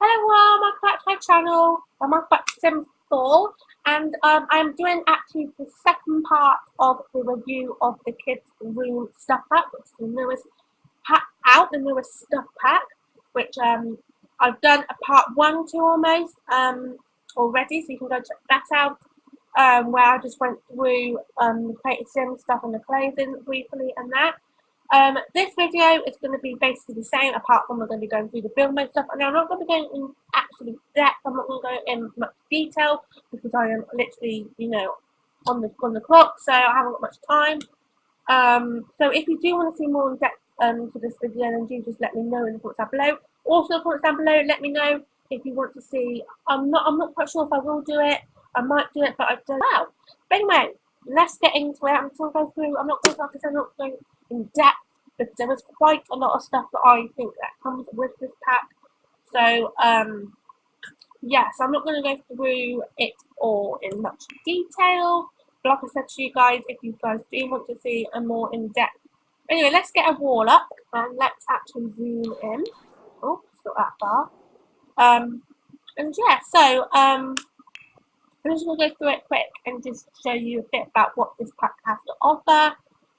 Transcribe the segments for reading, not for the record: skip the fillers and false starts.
Hello, welcome back to my channel. I'm back to Sims 4, and I'm doing actually the second part of the review of the Kids Room Stuff Pack, which is the newest pack out, the newest stuff pack, which I've done a part 1 to almost already, so you can go check that out, where I just went through the Creative Sims stuff and the clothing briefly and that. This video is going to be basically the same, apart from we're going to be going through the build mode stuff. And I'm not going to be going in absolute depth. I'm not going to go in much detail because I am literally, on the clock, so I haven't got much time. So if you do want to see more in depth to this video, then do just let me know in the comments down below. Also, comments down below, let me know if you want to see. I'm not quite sure if I will do it. I might do it, but I don't know. But anyway, let's get into it. I'm just going to go through. I'm not going to in depth because there was quite a lot of stuff that I think that comes with this pack. So yes, I'm not going to go through it all in much detail. But like I said to you guys, if you guys do want to see a more in-depth. Anyway, let's get a wall up and let's actually zoom in. Oh, it's not that far. And yeah, so I'm just going to go through it quick and just show you a bit about what this pack has to offer,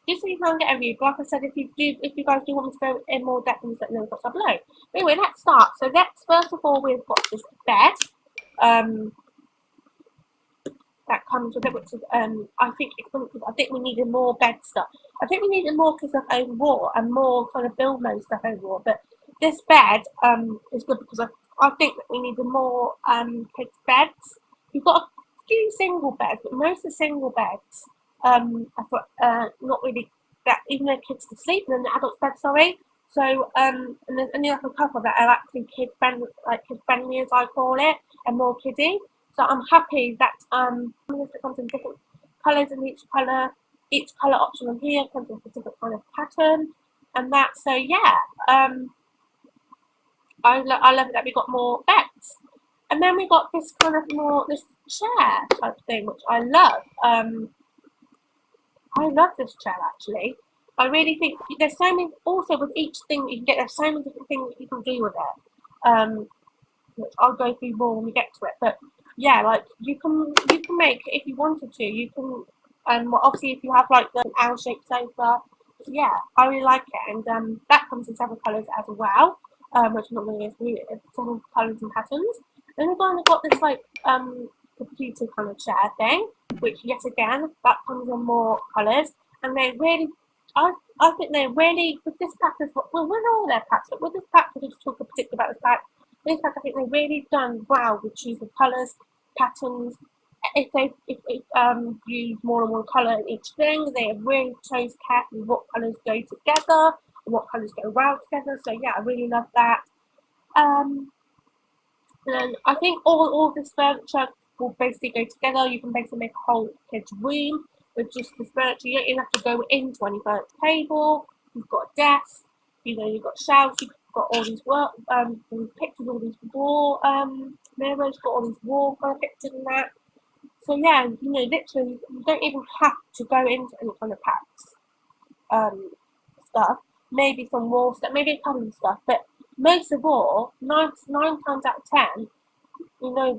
just so you can get a view. But like I said, if you guys do want me to go in more depth, just let me know what's below. But anyway, let's start. So first of all, we've got this bed that comes with it, which is I think we needed more bed stuff. I think we needed more stuff overall and more kind of build mode stuff overall. But this bed is good because I think that we needed more kids beds. We've got a few single beds, but most of the single beds I thought not really that, even though kids can sleep and then the adults bed, sorry. So and there's only like a couple that are actually kid friendly as I call it, and more kiddie. So I'm happy that it comes in different colours, and each colour option on here comes with a different kind of pattern and that. So yeah, I love it that we got more beds. And then we got this kind of this chair type thing, which I love. I love this chair actually. I really think there's so many, also with each thing you can get, there's so many different things that you can do with it. Which I'll go through more when we get to it. But yeah, like you can make, if you wanted to, you can well, obviously if you have like the L-shaped sofa, yeah, I really like it. And that comes in several colours as well, which I'm not going to go through it, several colours and patterns. Then we've kind of got this like computer kind of chair thing, which yet again that comes in more colours, and they really, I think they're really, with this pack as well, with all their packs, but with this pack, we'll just talk particularly about this pack. This pack, I think they've really done well with choosing colours, patterns. If they use more than one colour in each thing, they have really chose carefully what colours go together and what colours go well together. So yeah, I really love that. And I think all this furniture will basically go together. You can basically make a whole kid's room with just this furniture. You don't even have to go into any furniture table. You've got a desk. You've got shelves. You've got all these pictures, all these wall mirrors. You've got all these wall kind of pictures and that. So yeah, literally, you don't even have to go into any kind of packs stuff. Maybe some wall stuff, maybe a couple of stuff, but most of all, nine times out of 10,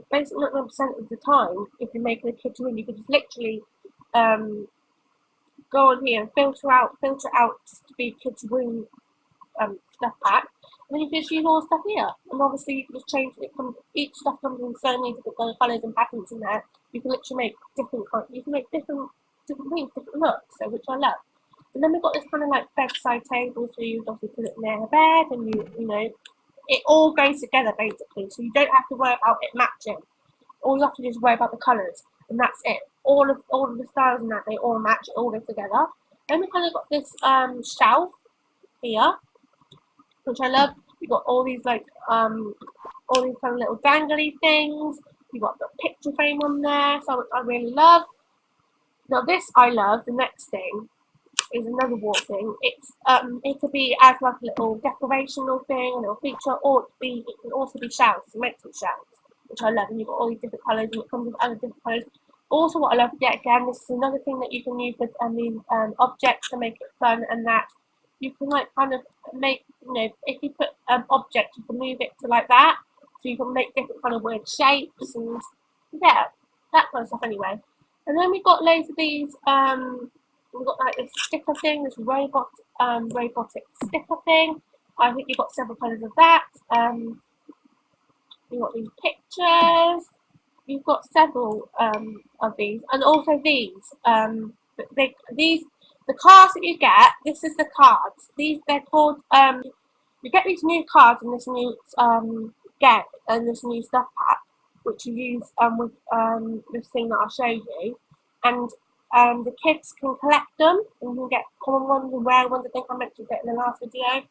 basically 99% of the time, if you're making a kids room, you could just literally go on here and filter out just to be kids room stuff pack, and then you can just use all the stuff here. And obviously you can just change it. Each stuff comes in so many different colours and patterns in there. You can literally make different things, different looks, so which I love. And then we've got this kind of like bedside table, so you obviously put it near the bed, and it all goes together basically. So you don't have to worry about it matching. All you have to do is worry about the colours, and that's it. All of the styles and that, they all match, it all goes together. Then we kind of got this shelf here, which I love. You've got all these kind of little dangly things. You've got the picture frame on there, so which I really love. Now this I love. The next thing is another wall thing. It could be as like a little decorational thing, a little feature, or it can also be shelves, cement shelves, which I love. And you've got all these different colours, and it comes with other different colours. Also, what I love, yet again, this is another thing that you can use with objects to make it fun, and that you can like kind of make, if you put object, you can move it to like that. so you can make different kind of weird shapes and yeah, that kind of stuff anyway. And then we've got loads of these, we've got like this sticker thing, this robotic sticker thing. I think you've got several colours of that. You've got these pictures. You've got several of these, and also these. The cards that you get. This is the cards. They're called. You get these new cards in this new get and this new stuff pack, which you use with this thing that I'll show you, and the kids can collect them and you can get common ones and rare ones. I think I mentioned it in the last video.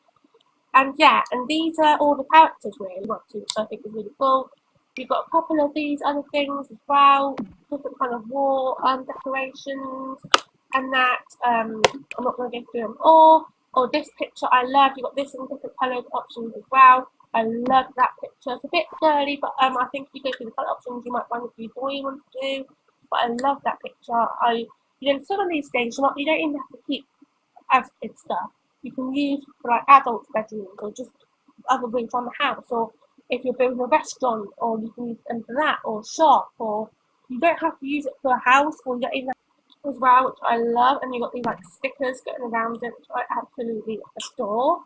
And yeah, and these are all the characters really, which I think is really cool. You've got a couple of these other things as well, different kind of wall decorations, and that I'm not going to go through them all. Or this picture I love. You've got this in different coloured options as well. I love that picture. It's a bit girly, but I think if you go through the colour options, you might find a few boy ones to do. But I love that picture. Some of these things you don't even have to keep as kids stuff. You can use for like adults' bedrooms or just other rooms on the house, or if you're building a restaurant, or you can use them for that, or shop, or you don't have to use it for a house, or you don't even as well, which I love. And you've got these like stickers going around it, which I absolutely adore.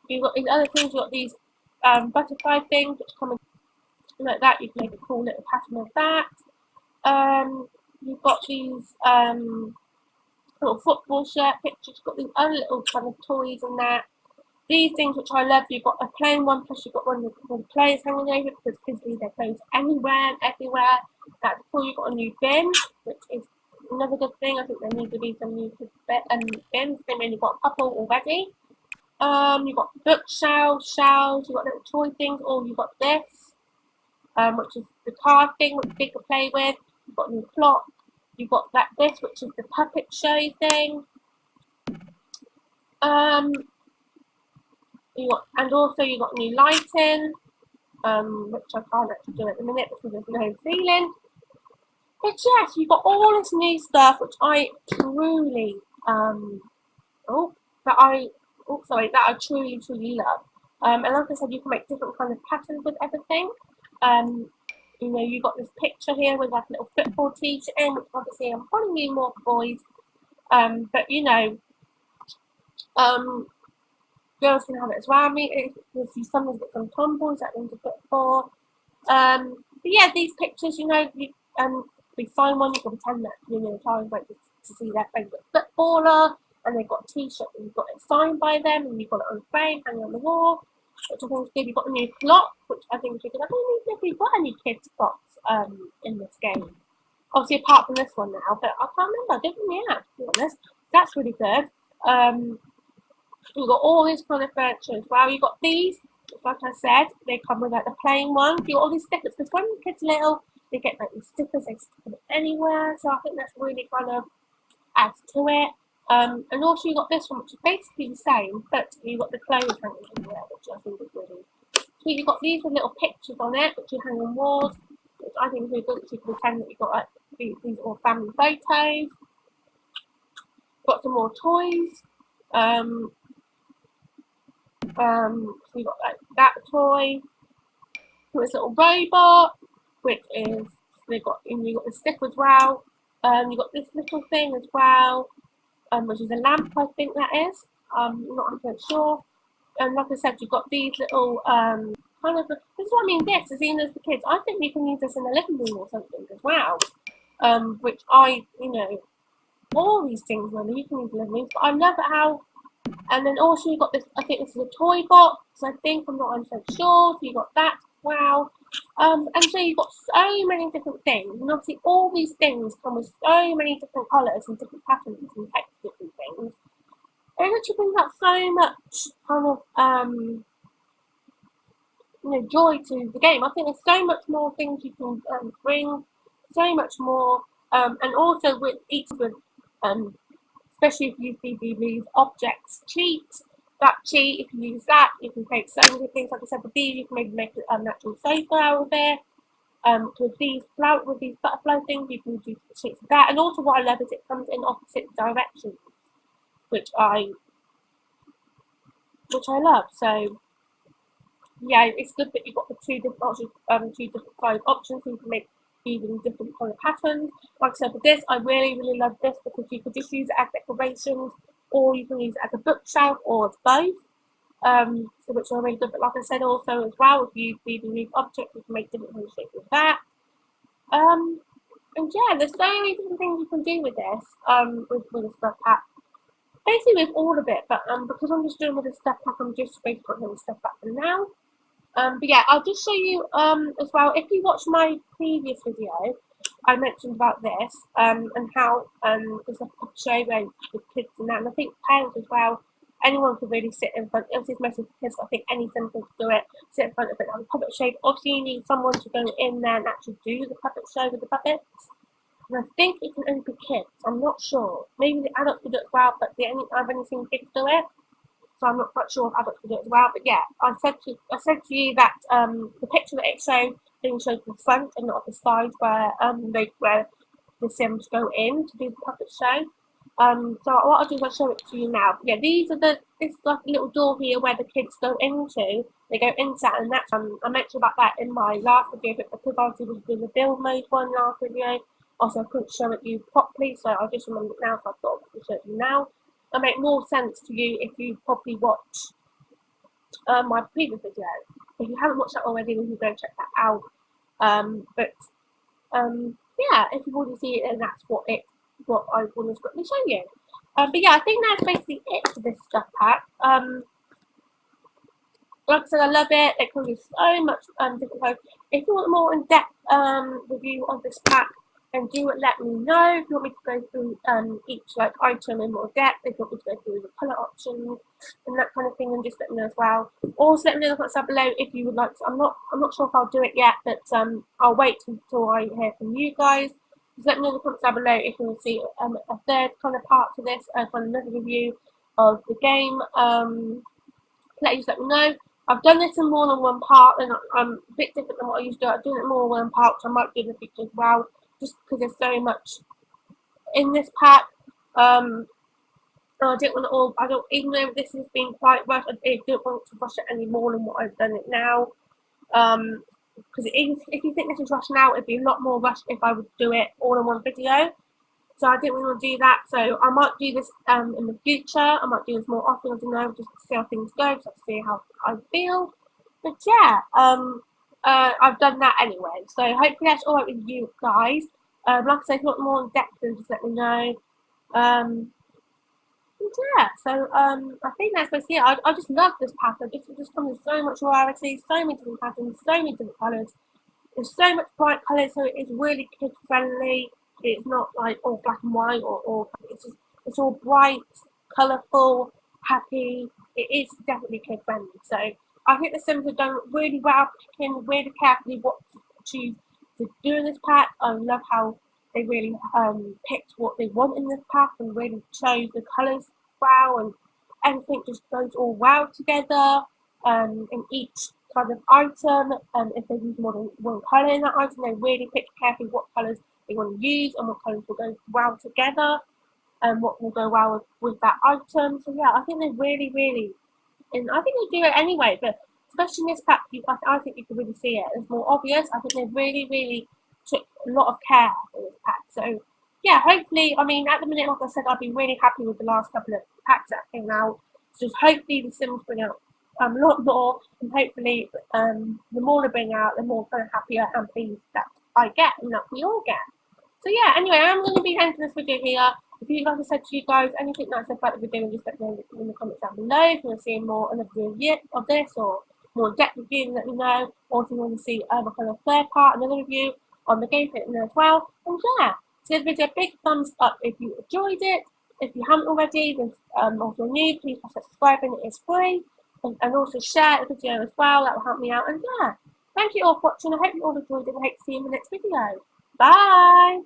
You've got these other things. You've got these butterfly things which come in like that. You can make a cool little pattern of that. You've got these little football shirt pictures. You've got these other little kind of toys and that. These things which I love. You've got a plain one, plus you've got one with the clothes hanging over it, because kids leave their clothes anywhere and everywhere. That's cool. You've got a new bin, which is another good thing. I think there need to be some new bins. They've only got a couple already. You've got bookshelves, shelves, you've got little toy things, or you've got this, which is the card thing, which kids can play with. You've got a new clock. You've got this, which is the puppet show thing. And also you've got new lighting, which I can't actually do at the minute because there's no ceiling. But yes, you've got all this new stuff, which I truly, that I truly love. And like I said, you can make different kind of patterns with everything. You've got this picture here with like a little football t-shirt in, which obviously I'm probably mean more for boys. But girls can have it as well. I mean, you sometimes get some tomboys that into football. But yeah, these pictures, we find one, you can pretend that Tara's went to see their favourite footballer, and they've got a t-shirt and you've got it signed by them, and you've got it on frame hanging on the wall, which I think is good. You've got a new clock, which I think is good. I don't know if we've got any kids clocks in this game. Obviously, apart from this one now, but I can't remember. I don't think we have, to be honest. That's really good. You've got all this kind of furniture as well. You've got these, like I said, they come with like the plain ones. You've got all these stickers, because when the kids are little, they get like these stickers, they stick them anywhere. So I think that's really kind of adds to it. And also you've got this one, which is basically the same, but you've got the clothes hanging everywhere, which I think is really sweet. You've got these with little pictures on it, which you hang on walls, which I think is really good, because you can pretend that you've got like these all family photos. Got some more toys. So you've got like that toy, this little robot, which is you've got the stick as well. You've got this little thing as well, which is a lamp, I think that is. I'm not 100% sure. And like I said, you've got these little kind of. This is what I mean. This is even as the kids. I think you can use this in the living room or something as well. Which all these things really you can use in the living room. But I love how. And then also you've got this, I think this is a toy box, I think, I'm not 100% sure, so you've got that, wow. And so you've got so many different things, and obviously all these things come with so many different colours and different patterns and text different things. It actually brings out so much kind of, joy to the game. I think there's so much more things you can bring, so much more, and also with each of them, especially if you use these objects cheat. That cheat, if you use that, you can create so many things. Like I said, with these, you can maybe make a natural sofa out of it. With these butterfly things, you can do shapes of that. And also, what I love is it comes in opposite directions, which I love. So yeah, it's good that you've got the two different options, two different kind of options, so you can make even different kind of patterns. Like I said, for this, I really love this because you could just use it as decorations, or you can use it as a bookshelf, or as both. So which are really good. But like I said, also as well, if you remove objects, you can make different kind of shapes with that. And yeah, there's so many different things you can do with this. With a stuff pack. Basically with all of it, but because I'm just doing with the stuff pack, I'm just basically putting the stuff back for now. But yeah, I'll just show you as well. If you watch my previous video, I mentioned about this and how there's a show where with kids and that, and I think parents as well. Anyone could really sit in front. Obviously, it's mostly for kids, but I think any simple could do it. Sit in front of it on a puppet show. Obviously, you need someone to go in there and actually do the puppet show with the puppets. And I think it can only be kids. I'm not sure. Maybe the adults could do it as well, but I've only seen kids do it. So I'm not quite sure if adults will do it as well. But yeah, I said to you that the picture that it showed being shown from the front and not at the sides where where the Sims go in to do the puppet show. So what I'll do is I'll show it to you now. Yeah, this is like a little door here where the kids go into. They go into that, and that's I mentioned about that in my last video, but because obviously was doing the build mode one last video, also I couldn't show it to you properly, so I just remembered it now, so I thought I could show it to you now. It'll make more sense to you if you probably watch my previous video. If you haven't watched that already, then you can go check that out. Yeah, if you've already seen it, then that's what I want to quickly show you. But yeah, I think that's basically it for this stuff pack. Like I said, I love it. It comes with so much different clothes. If you want a more in-depth review of this pack, then do let me know. If you want me to go through each like item in more depth, if you want me to go through the colour options and that kind of thing, then just let me know as well. Also, let me know in the comments down below if you would like to. I'm not sure if I'll do it yet, but I'll wait until I hear from you guys. Just let me know in the comments down below if you want to see a third kind of part to this, kind of another review of the game. Please let me know. I've done this in more than one part, and I'm a bit different than what I used to do. I'm doing it more than one part, so I might do in the future as well, just because there's so much in this pack. I don't want to all. I don't, even though this has been quite rushed, I don't want to rush it any more than what I've done it now. Because if you think this is rushed now, it'd be a lot more rushed if I would do it all in one video. So I didn't really want to do that. So I might do this in the future. I might do this more often. I don't know, just to see how things go, just to see how I feel. But yeah, I've done that anyway. So hopefully that's all right with you guys. Like I said, if you want more in depth, then just let me know. Yeah, so I think that's basically it. I just love this pattern. It just comes with so much variety, so many different patterns, so many different colours. There's so much bright colours, so it is really kid friendly. It's not like all black and white or it's all bright, colourful, happy. It is definitely kid friendly. So I think the Sims have done really well picking really carefully what to choose to do in this pack. I love how they really picked what they want in this pack and really chose the colours well, and everything just goes all well together. In each kind of item, if they use more than one colour in that item, they really pick carefully what colours they want to use and what colours will go well together and what will go well with that item. So yeah, I think they really, and I think they do it anyway, but especially in this pack, I think you can really see it. It's more obvious. I think they really took a lot of care in this pack. So yeah, hopefully, I mean, at the minute, like I said, I've been really happy with the last couple of packs that came out. So just hopefully the Sims bring out a lot more, and hopefully the more they bring out, the more kind of happier and pleased that I get and that we all get. So yeah, anyway, I'm going to be ending this video here. If you, like I said to you guys, anything that I said about the video, just let me know in the comments down below. If you want to see more another review of this or more depth review, let me know. Or if you want to see a kind of third part, another review on the gameplay, let me know as well. And yeah, so this video, big thumbs up if you enjoyed it. If you haven't already, then also new, please subscribe and it is free. And also share the video as well, that will help me out. And yeah, thank you all for watching. I hope you all enjoyed it. I hope to see you in the next video. Bye!